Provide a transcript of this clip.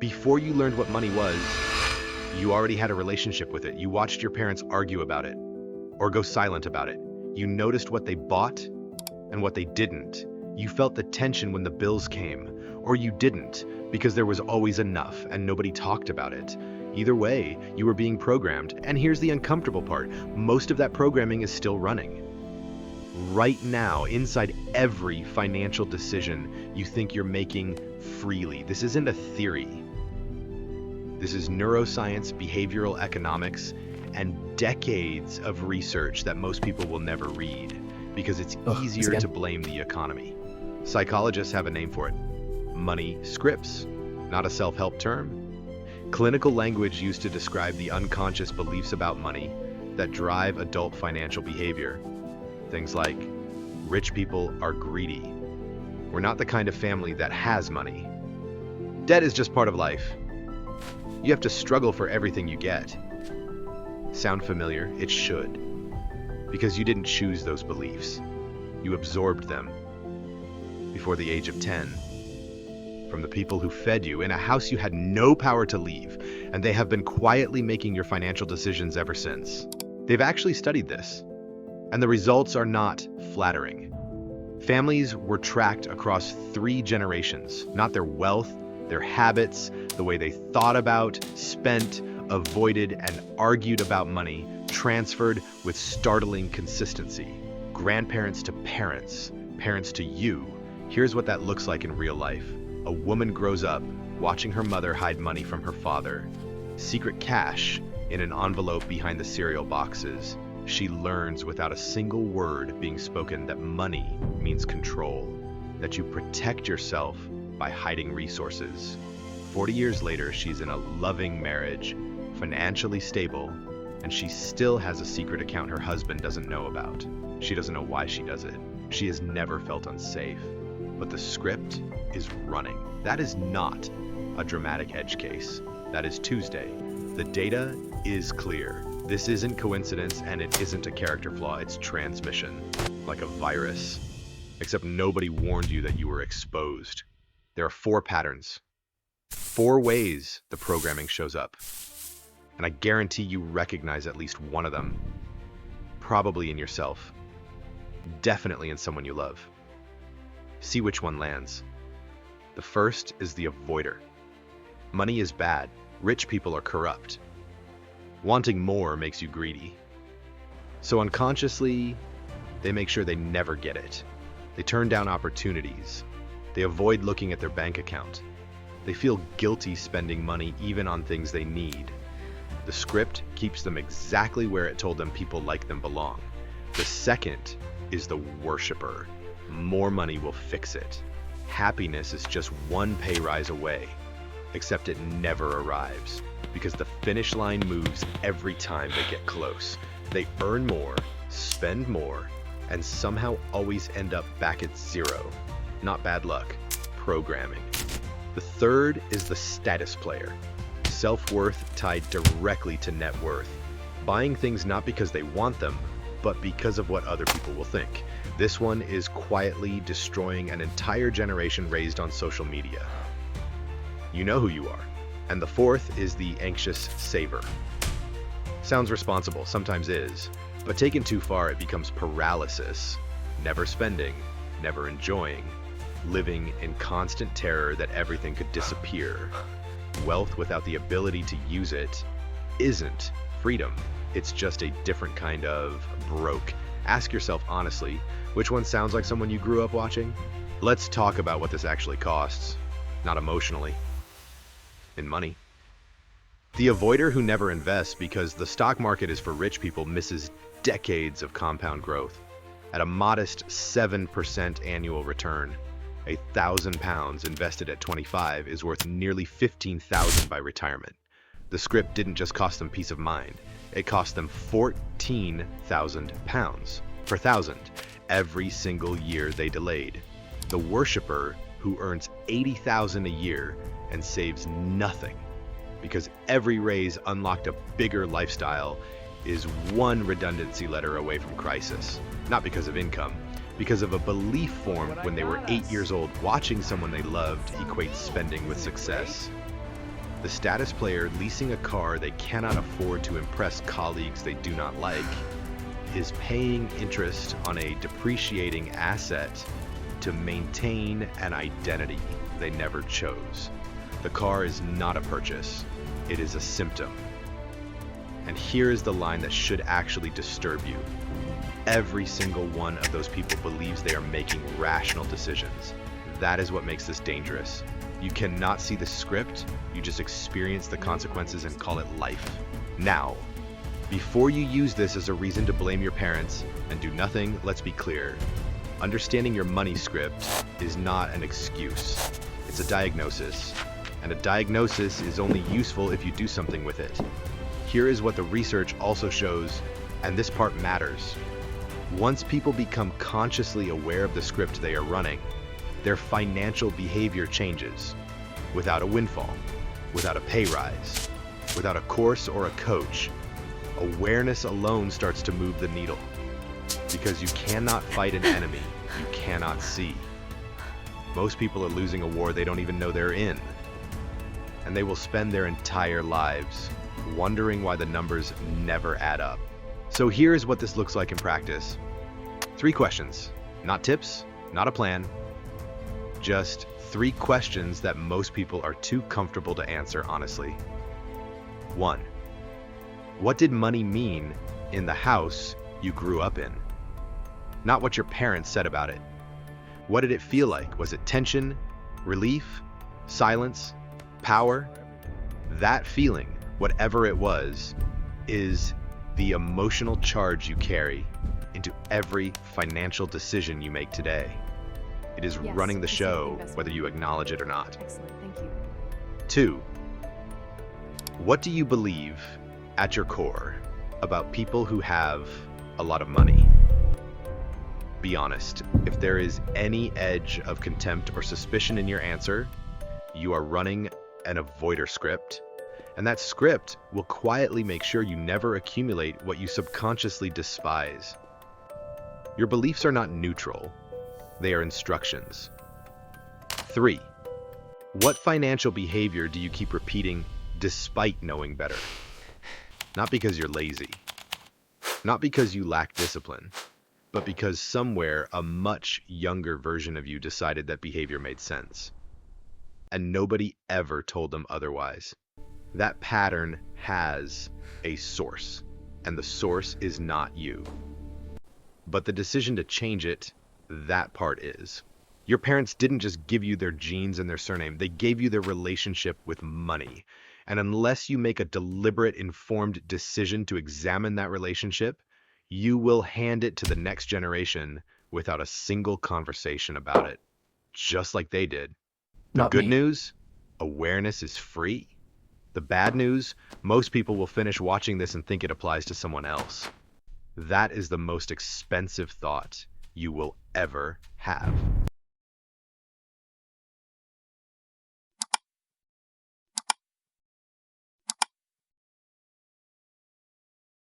Before you learned what money was, you already had a relationship with it. You watched your parents argue about it or go silent about it. You noticed what they bought and what they didn't. You felt the tension when the bills came, or you didn't because there was always enough and nobody talked about it. Either way, you were being programmed, and here's the uncomfortable part. Most of that programming is still running. Right now, inside every financial decision you think you're making freely. This isn't a theory. This is neuroscience, behavioral economics, and decades of research that most people will never read because it's easier to blame the economy. Psychologists have a name for it. Money scripts, not a self-help term. Clinical language used to describe the unconscious beliefs about money that drive adult financial behavior. Things like, rich people are greedy. We're not the kind of family that has money. Debt is just part of life. You have to struggle for everything you get. Sound familiar? It should. Because you didn't choose those beliefs. You absorbed them before the age of 10. From the people who fed you in a house you had no power to leave, and they have been quietly making your financial decisions ever since. They've actually studied this, and the results are not flattering. Families were tracked across 3 generations, not their wealth, their habits, the way they thought about, spent, avoided, and argued about money, transferred with startling consistency. Grandparents to parents, parents to you. Here's what that looks like in real life. A woman grows up watching her mother hide money from her father. Secret cash in an envelope behind the cereal boxes. She learns without a single word being spoken that money means control, that you protect yourself by hiding resources. 40 years later, she's in a loving marriage, financially stable, and she still has a secret account her husband doesn't know about. She doesn't know why she does it. She has never felt unsafe. But the script is running. That is not a dramatic edge case. That is Tuesday. The data is clear. This isn't coincidence, and it isn't a character flaw. It's transmission, like a virus. Except nobody warned you that you were exposed. There are 4 patterns, 4 ways the programming shows up. And I guarantee you recognize at least one of them. Probably in yourself. Definitely in someone you love. See which one lands. The first is the avoider. Money is bad. Rich people are corrupt. Wanting more makes you greedy. So unconsciously, they make sure they never get it. They turn down opportunities. They avoid looking at their bank account. They feel guilty spending money even on things they need. The script keeps them exactly where it told them people like them belong. The second is the worshiper. More money will fix it. Happiness is just one pay rise away, except it never arrives because the finish line moves every time they get close. They earn more, spend more, and somehow always end up back at 0. Not bad luck, programming. The third is the status player. Self-worth tied directly to net worth. Buying things not because they want them, but because of what other people will think. This one is quietly destroying an entire generation raised on social media. You know who you are. And the fourth is the anxious saver. Sounds responsible, sometimes is, but taken too far it becomes paralysis. Never spending, never enjoying, living in constant terror that everything could disappear. Wealth without the ability to use it isn't freedom. It's just a different kind of broke. Ask yourself honestly, which one sounds like someone you grew up watching? Let's talk about what this actually costs, not emotionally, in money. The avoider who never invests because the stock market is for rich people misses decades of compound growth. At a modest 7% annual return, £1,000 invested at 25 is worth nearly 15,000 by retirement. The script didn't just cost them peace of mind. It cost them £14,000 per thousand every single year they delayed. The worshiper who earns $80,000 a year and saves nothing because every raise unlocked a bigger lifestyle is one redundancy letter away from crisis. Not because of income, because of a belief formed when they were 8 years old watching someone they loved equate spending with success. The status player leasing a car they cannot afford to impress colleagues they do not like is paying interest on a depreciating asset to maintain an identity they never chose. The car is not a purchase, it is a symptom. And here is the line that should actually disturb you. Every single one of those people believes they are making rational decisions. That is what makes this dangerous. You cannot see the script, you just experience the consequences and call it life. Now, before you use this as a reason to blame your parents and do nothing, let's be clear. Understanding your money script is not an excuse. It's a diagnosis. And a diagnosis is only useful if you do something with it. Here is what the research also shows, and this part matters. Once people become consciously aware of the script they are running, their financial behavior changes. Without a windfall, without a pay rise, without a course or a coach, awareness alone starts to move the needle. Because you cannot fight an enemy you cannot see. Most people are losing a war they don't even know they're in. And they will spend their entire lives wondering why the numbers never add up. So here's what this looks like in practice. 3 questions, not tips, not a plan, just 3 questions that most people are too comfortable to answer honestly. 1. What did money mean in the house you grew up in? Not what your parents said about it. What did it feel like? Was it tension, relief, silence, power? That feeling, whatever it was, is the emotional charge you carry into every financial decision you make today. It is running the show, whether you acknowledge it or not. Excellent, thank you. 2. What do you believe at your core about people who have a lot of money? Be honest. If there is any edge of contempt or suspicion in your answer, you are running an avoider script. And that script will quietly make sure you never accumulate what you subconsciously despise. Your beliefs are not neutral. They are instructions. 3. What financial behavior do you keep repeating despite knowing better? Not because you're lazy, not because you lack discipline, but because somewhere a much younger version of you decided that behavior made sense. And nobody ever told them otherwise. That pattern has a source, and the source is not you. But the decision to change it, that part is. Your parents didn't just give you their genes and their surname, they gave you their relationship with money. And unless you make a deliberate, informed decision to examine that relationship, you will hand it to the next generation without a single conversation about it, just like they did. The good news, awareness is free. The bad news, most people will finish watching this and think it applies to someone else. That is the most expensive thought you will ever have.